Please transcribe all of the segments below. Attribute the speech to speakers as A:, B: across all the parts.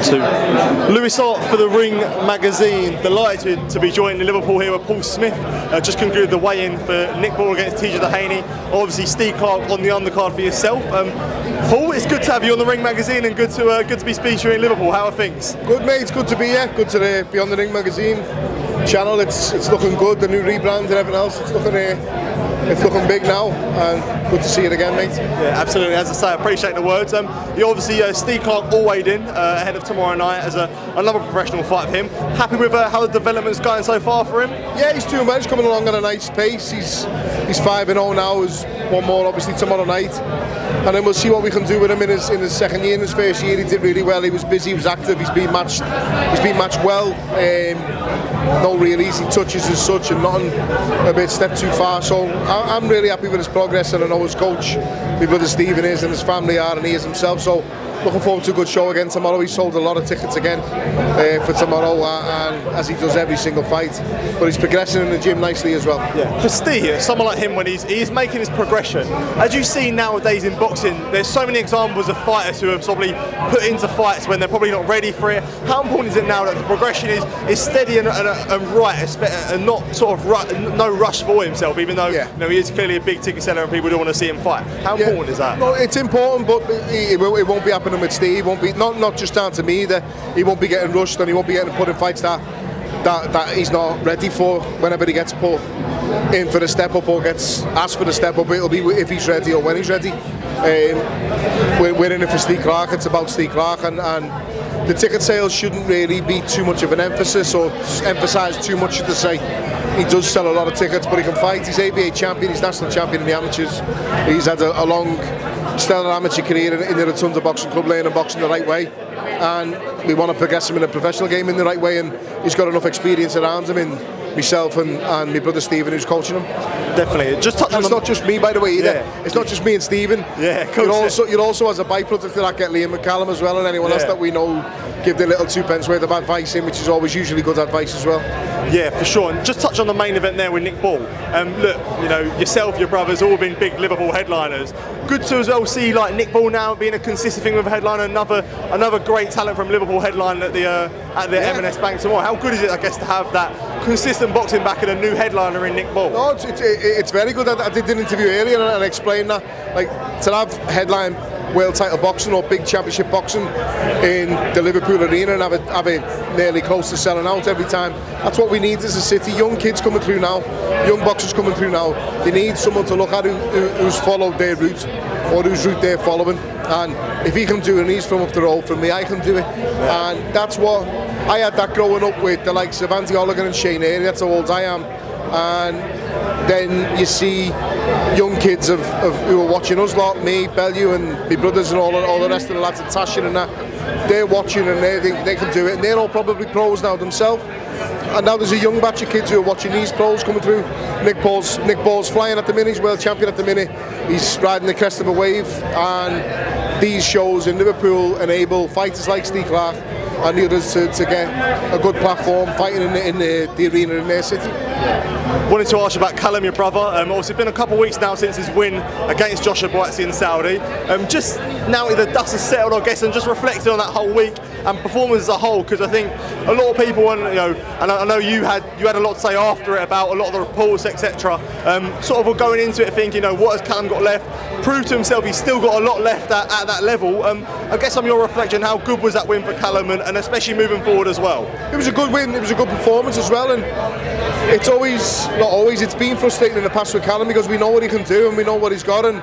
A: 2. Lewis Hart for the Ring magazine. Delighted to be joining Liverpool here with Paul Smith. Just concluded the weigh-in for Nick Ball against TJ Dehaney. Obviously, Steve Clarke on the undercard for yourself. Paul, it's good to have you on the Ring magazine and good to be speaking in Liverpool. How are things?
B: Good, mate. It's good to be here. Good to be on the Ring magazine channel. It's looking good. The new rebrand and everything else. It's looking big now, and good to see it again, mate.
A: Yeah, absolutely. As I say, I appreciate the words. You obviously, Steve Clarke all weighed in ahead of tomorrow night as another professional fight for him. Happy with how the development's going so far for him?
B: Yeah, he's doing well. He's coming along at a nice pace. He's 5-0 now. There's one more obviously tomorrow night, and then we'll see what we can do with him in his second year. In his first year, he did really well. He was busy. He was active. He's been matched well. No real easy touches as such, and nothing a bit step too far. So I'm really happy with his progress, and I know his coach, my brother Stephen, is, and his family are, and he is himself. So looking forward to a good show again tomorrow. He sold a lot of tickets again for tomorrow, and as he does every single fight. But he's progressing in the gym nicely as well.
A: Yeah. For Steve, someone like him, when he's making his progression, as you see nowadays in boxing, there's so many examples of fighters who have probably put into fights when they're probably not ready for it. How important is it now that the progression is steady and right, and not sort of no rush for himself, even though he is clearly a big ticket seller and people do want to see him fight? How important is that?
B: No, it's important, but it won't be happening with Steve. It won't be not just down to me that he won't be getting rushed, and he won't be getting put in fights that he's not ready for. Whenever he gets put in for the step up or gets asked for the step up, it'll be if he's ready or when he's ready. We're in it for Steve Clarke. It's about Steve Clarke, and the ticket sales shouldn't really be too much of an emphasis or emphasise too much to say. He does sell a lot of tickets, but he can fight. He's ABA champion, he's national champion in the amateurs. He's had a long, stellar amateur career in the Rotunda Boxing Club, learning boxing the right way. And we want to progress him in a professional game in the right way, and he's got enough experience around him in myself and my brother Stephen, who's coaching him.
A: Definitely. Just touch on
B: it's not just me, by the way, either. Yeah. It's not just me and Stephen.
A: Yeah, of course.
B: You'll also, as a byproduct of that, get Liam and Callum as well, and anyone else that we know give their little 2 pence worth of advice in, which is always usually good advice as well.
A: Yeah, for sure. And just touch on the main event there with Nick Ball. Look, yourself, your brothers, all been big Liverpool headliners. Good to as well see like Nick Ball now being a consistent thing with a headliner. Another great talent from Liverpool headline at the M&S Bank tomorrow. How good is it, I guess, to have that consistent boxing back and a new headliner in Nick Ball?
B: No, it's very good. I did an interview earlier and I explained that, like, to have headline world title boxing or big championship boxing in the Liverpool arena and have it nearly close to selling out every time. That's what we need as a city. Young kids coming through now, young boxers coming through now. They need someone to look at who's followed their route or whose route they're following. And if he can do it and he's from up the road from me, I can do it. And that's what I had that growing up with the likes of Andy Oligan and Shane Airy. That's how old I am. And then you see young kids who are watching us lot, me, Bellew and my brothers and all the rest of the lads at Tashin and that. They're watching and they think they can do it, and they're all probably pros now themselves. And now there's a young batch of kids who are watching these pros coming through. Nick Ball's flying at the minute, he's world champion at the minute. He's riding the crest of a wave, and these shows in Liverpool enable fighters like Steve Clarke and the others to get a good platform fighting in the arena in their city.
A: Wanted to ask you about Callum, your brother. Obviously, it's been a couple of weeks now since his win against Joshua Buatsi in Saudi. Just now the dust has settled, I guess, and just reflected on that whole week and performance as a whole, because I think a lot of people, and I know you had a lot to say after it about a lot of the reports, etc. Sort of were going into it thinking, what has Callum got left? Proved to himself he's still got a lot left at that level. I guess on your reflection, how good was that win for Callum, and especially moving forward as well?
B: It was a good win. It was a good performance as well, and it's it's been frustrating in the past with Callum because we know what he can do and we know what he's got, and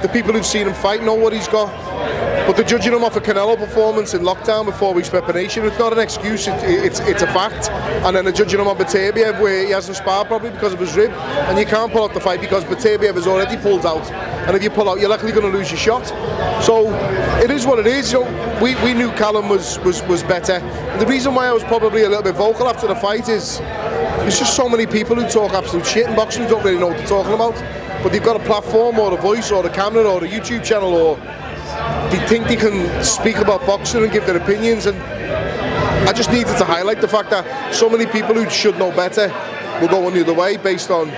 B: the people who've seen him fight know what he's got. But they're judging him off a Canelo performance in lockdown with 4 weeks preparation. It's not an excuse, it's a fact. And then they're judging him on Batabiev where he hasn't sparred probably because of his rib, and you can't pull out the fight because Batabiev has already pulled out, and if you pull out you're likely going to lose your shot. So it is what it is. We knew Callum was better. And the reason why I was probably a little bit vocal after the fight is there's just so many people who talk absolute shit in boxing who don't really know what they're talking about, but they've got a platform or a voice or a camera or a YouTube channel, or they think they can speak about boxing and give their opinions. And I just needed to highlight the fact that so many people who should know better will go on the other way based on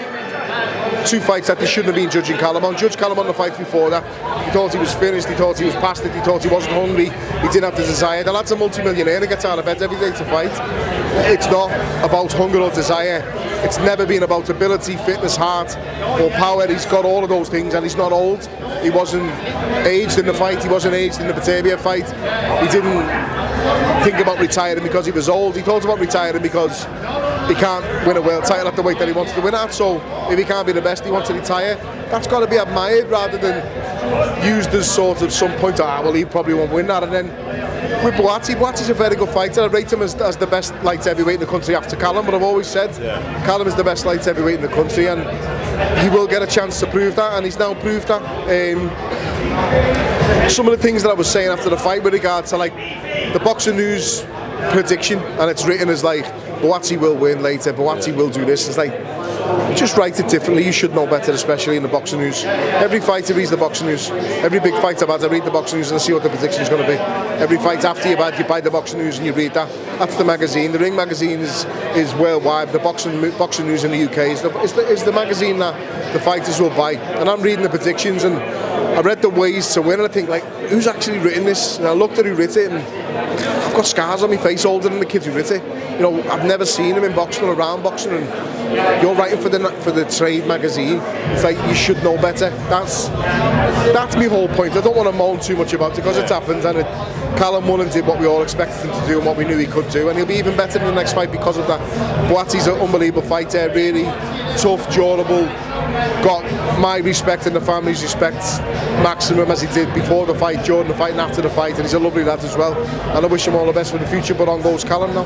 B: two fights that they shouldn't have been judging Callum on. Judge Callum on the fight before that. He thought he was finished, he thought he was past it, he thought he wasn't hungry, he didn't have the desire. The lad's a multi-millionaire and gets out of bed every day to fight. It's not about hunger or desire. It's never been about ability, fitness, heart or power. He's got all of those things and he's not old. He wasn't aged in the fight, he wasn't aged in the Batavia fight. He didn't think about retiring because he was old. He thought about retiring because he can't win a world title at the weight that he wants to win at. So if he can't be the best, he wants to retire. That's got to be admired rather than used as sort of some point, well, he probably won't win that. And then with Buatsi's a very good fighter. I rate him as the best light heavyweight in the country after Callum, but I've always said Callum is the best light heavyweight in the country, and he will get a chance to prove that, and he's now proved that. Some of the things that I was saying after the fight with regard to like the Boxing News prediction, and it's written as like Buatsi will win later, Buatsi will do this. It's like, just write it differently. You should know better, especially in the Boxing News. Every fighter reads the Boxing News. Every big fight I've had, I read the Boxing News and I see what the prediction is going to be. Every fight after you've had, you buy the Boxing News and you read that. That's the magazine. The Ring magazine is worldwide. The Boxing News in the UK is the magazine that the fighters will buy. And I'm reading the predictions, and I read the ways to win, and I think, like, who's actually written this? And I looked at who writ it, and I've got scars on my face older than the kid who writ it. You know, I've never seen him in boxing or around boxing, and you're writing for the trade magazine. It's like, you should know better. That's my whole point. I don't want to moan too much about it because it's happened, and Callum won and did what we all expected him to do and what we knew he could do, and he'll be even better in the next fight because of that. Buatsi's an unbelievable fighter, really tough, durable, got my respect and the family's respect maximum, as he did before the fight, during the fight and after the fight, and he's a lovely lad as well, and I wish him all the best for the future. But on goes Callum now.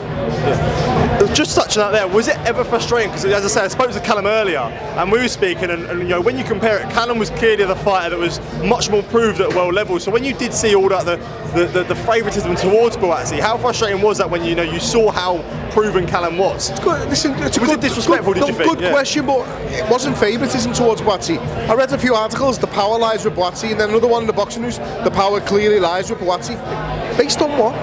A: Just touching that there, was it ever frustrating? Because as I said, I spoke to Callum earlier and we were speaking, and you know, when you compare it, Callum was clearly the fighter that was much more proved at world level. So when you did see all that the favouritism towards Buatsi, how frustrating was that when you saw how proven Callum was?
B: It's good. Listen, was
A: it disrespectful? Did you think?
B: Good question, but it wasn't favouritism towards Buatsi. I read a few articles. The power lies with Buatsi, and then another one in the Boxing News. The power clearly lies with Buatsi. Based on what?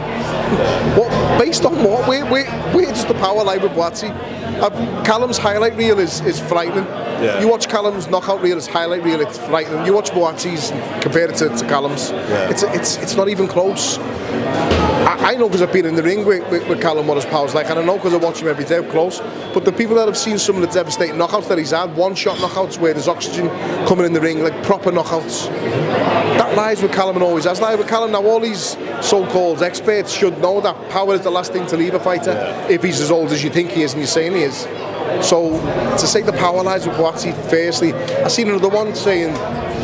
B: Based on what? Where does the power lie with Buatsi? Callum's highlight reel is frightening. Yeah. You watch Callum's knockout reel, his highlight reel, it's frightening. You watch Buatsi's and compare it to Callum's. Yeah. It's not even close. I know because I've been in the ring with Callum what his power's like, and I know because I watch him every day up close. But the people that have seen some of the devastating knockouts that he's had, one-shot knockouts where there's oxygen coming in the ring, like proper knockouts, that lies with Callum and always has lied with Callum. Now all these so-called experts should know that power is the last thing to leave a fighter, if he's as old as you think he is and you're saying he is. So to say the power lies with Buatsi, firstly, I've seen another one saying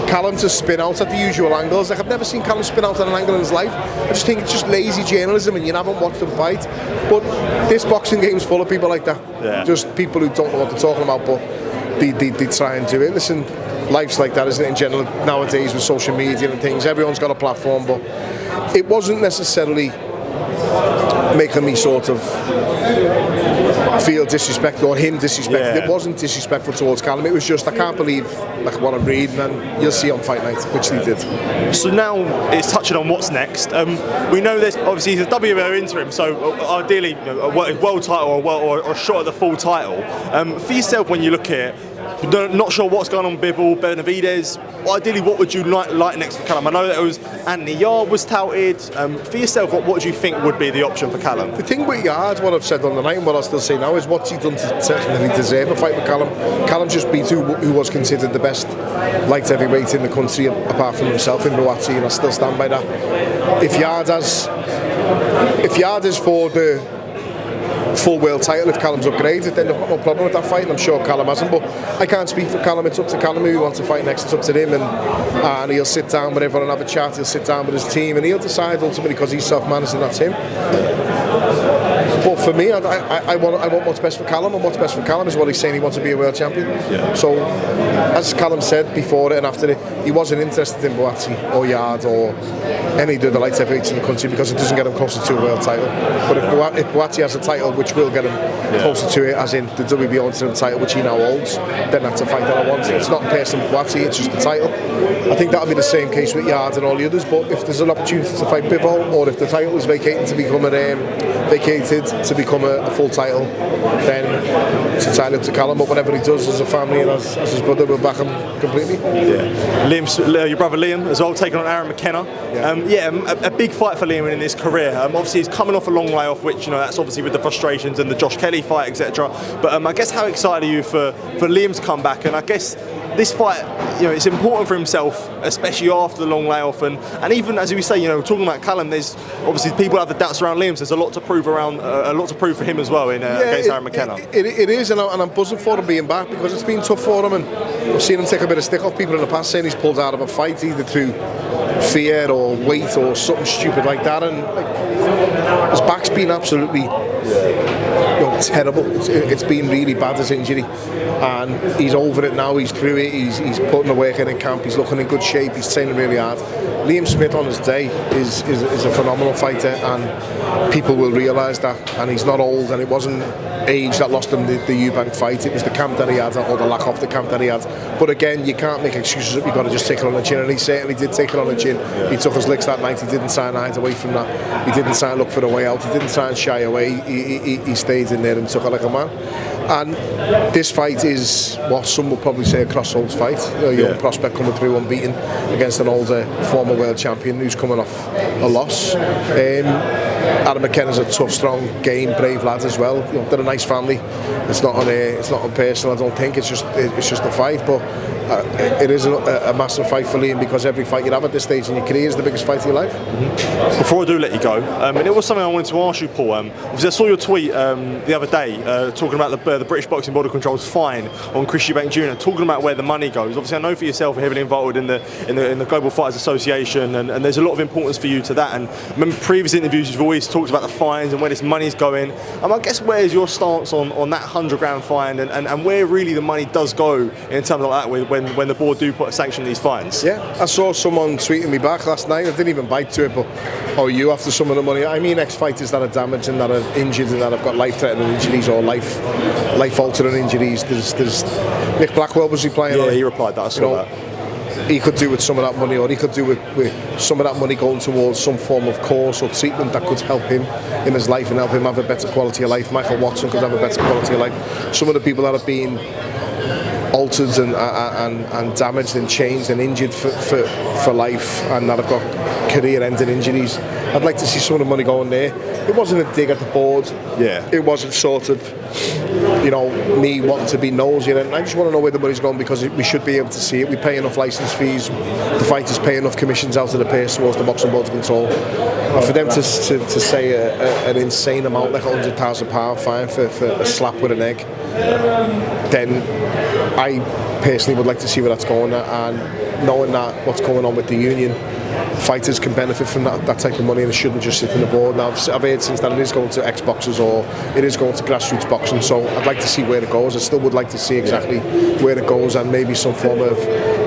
B: Callum to spin out at the usual angles. Like, I've never seen Callum spin out at an angle in his life. I just think it's just lazy journalism and you haven't watched them fight. But this boxing game's full of people like that. Yeah. Just people who don't know what they're talking about, but they try and do it. Listen, life's like that, isn't it, in general, nowadays with social media and things. Everyone's got a platform, but it wasn't necessarily making me sort of feel disrespected or him disrespected. Yeah. It wasn't disrespectful towards Callum. It was just, I can't believe like what I'm reading, and you'll see on Fight Night, which they did.
A: So now it's touching on what's next. We know this, obviously he's a WBO interim, so ideally a world title or a shot at the full title. For yourself, when you look at it, not sure what's going on with Bivol, Benavidez. Ideally, what would you like next for Callum? I know that it was Anthony Yarde was touted. For yourself, what do you think would be the option for Callum?
B: The thing with Yarde, what I've said on the night and what I'll still say now, is what's he done to technically deserve a fight with Callum. Callum just beat who was considered the best light heavyweight in the country apart from himself in Buatsi, and I still stand by that. If Yarde is for the full world title, if Callum's upgraded, then I've got no problem with that fight, and I'm sure Callum hasn't. But I can't speak for Callum. It's up to Callum who he wants to fight next. It's up to him, and he'll sit down with everyone and have a chat. He'll sit down with his team, and he'll decide ultimately, because he's self-managed and that's him. But for me, I want what's best for Callum, and what's best for Callum is what he's saying. He wants to be a world champion. Yeah. So, as Callum said before it and after it, he wasn't interested in Buatsi or Yarde or any of the light heavyweights in the country because it doesn't get him closer to a world title. But if Buatsi has a title which will get him closer to it, as in the WBO interim title which he now holds, then that's a fight that I want. It's not personal Buatsi, it's just the title. I think that'll be the same case with Yarde and all the others. But if there's an opportunity to fight Bivol, or if the title is vacated to become vacated, to become a full title, then it's entirely up to Callum. But whatever he does as a family and as his brother, we'll back him completely.
A: Your brother Liam as well, taking on Aaron McKenna. A big fight for Liam in his career. Obviously, he's coming off a long layoff, which that's obviously with the frustrations and the Josh Kelly fight, etc. But I guess how excited are you for Liam to come back? And I guess this fight, it's important for himself, especially after the long layoff, and even as we say, talking about Callum, there's obviously people have the doubts around Liam. So there's a lot to prove for him as well against Aaron McKenna.
B: It is, and I'm buzzing for him being back because it's been tough for him, and I've seen him take a bit of stick off people in the past, saying he's pulled out of a fight either through fear or weight or something stupid like that, and his back's been absolutely terrible. It's been really bad, his injury, and he's over it now. He's through it. He's putting the work in camp. He's looking in good shape. He's training really hard. Liam Smith on his day is a phenomenal fighter, and people will realise that. And he's not old, and it wasn't age that lost him the Eubank fight. It was the camp that he had, or the lack of the camp that he had. But again, you can't make excuses up. You've got to just take it on the chin, and he certainly did take it on the chin. He took his licks that night. He didn't try and hide away from that. He didn't try and look for a way out. He didn't try and shy away. He stayed in there and took it like a man. And this fight is what some would probably say a crossroads fight. A young prospect coming through unbeaten against an older former world champion who's coming off a loss. Aaron McKenna's a tough, strong, game, brave lad as well. They're a nice family. It's not on personal. I don't think it's just a fight, but it is a massive fight for Liam, because every fight you have at this stage in your career is the biggest fight of your life.
A: Before I do let you go, and it was something I wanted to ask you, Paul. Obviously I saw your tweet the other day talking about the British Boxing Board of Control's fine on Chris Eubank Jr, talking about where the money goes. Obviously I know for yourself you're heavily involved in the Global Fighters Association, and there's a lot of importance for you to that. And I remember previous interviews you've always talked about the fines and where this money's going. I guess where's your stance on that £100 fine and where really the money does go in terms of that when the board do put a sanction on these fines?
B: Yeah, I saw someone tweeting me back last night. I didn't even bite to it, but you after some of the money? I mean, ex-fighters that are damaged and that are injured and that have got life-threatening injuries or life-altering injuries. There's Nick Blackwell, was he playing?
A: Yeah, he replied that. I saw that.
B: He could do with some of that money, or he could do with some of that money going towards some form of course or treatment that could help him in his life and help him have a better quality of life. Michael Watson could have a better quality of life. Some of the people that have been altered and damaged and changed and injured for life, and that have got career-ending injuries, I'd like to see some of the money going there. It wasn't a dig at the board.
A: Yeah.
B: It wasn't sort of, me wanting to be nosy. And I just want to know where the money's going, because we should be able to see it. We pay enough licence fees. The fighters pay enough commissions out of the purse towards the Boxing Board of Control. And for them to say an insane amount, like £100,000 fine for a slap with an egg, then I personally would like to see where that's going. And knowing that what's going on with the union, fighters can benefit from that type of money, and it shouldn't just sit in the board. Now I've heard since that it is going to ex-boxers or it is going to grassroots boxing, so I'd like to see where it goes. I still would like to see exactly where it goes, and maybe some form of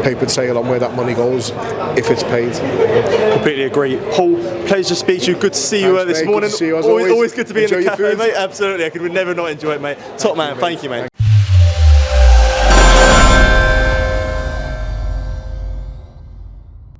B: paper trail on where that money goes if it's paid.
A: Completely agree. Paul, pleasure to speak to you. Good to see you this morning.
B: Good to see you, as
A: always good to be
B: Enjoy
A: in the cafe,
B: food.
A: mate. Absolutely, I could never not enjoy it, mate. Top man, thank you, mate.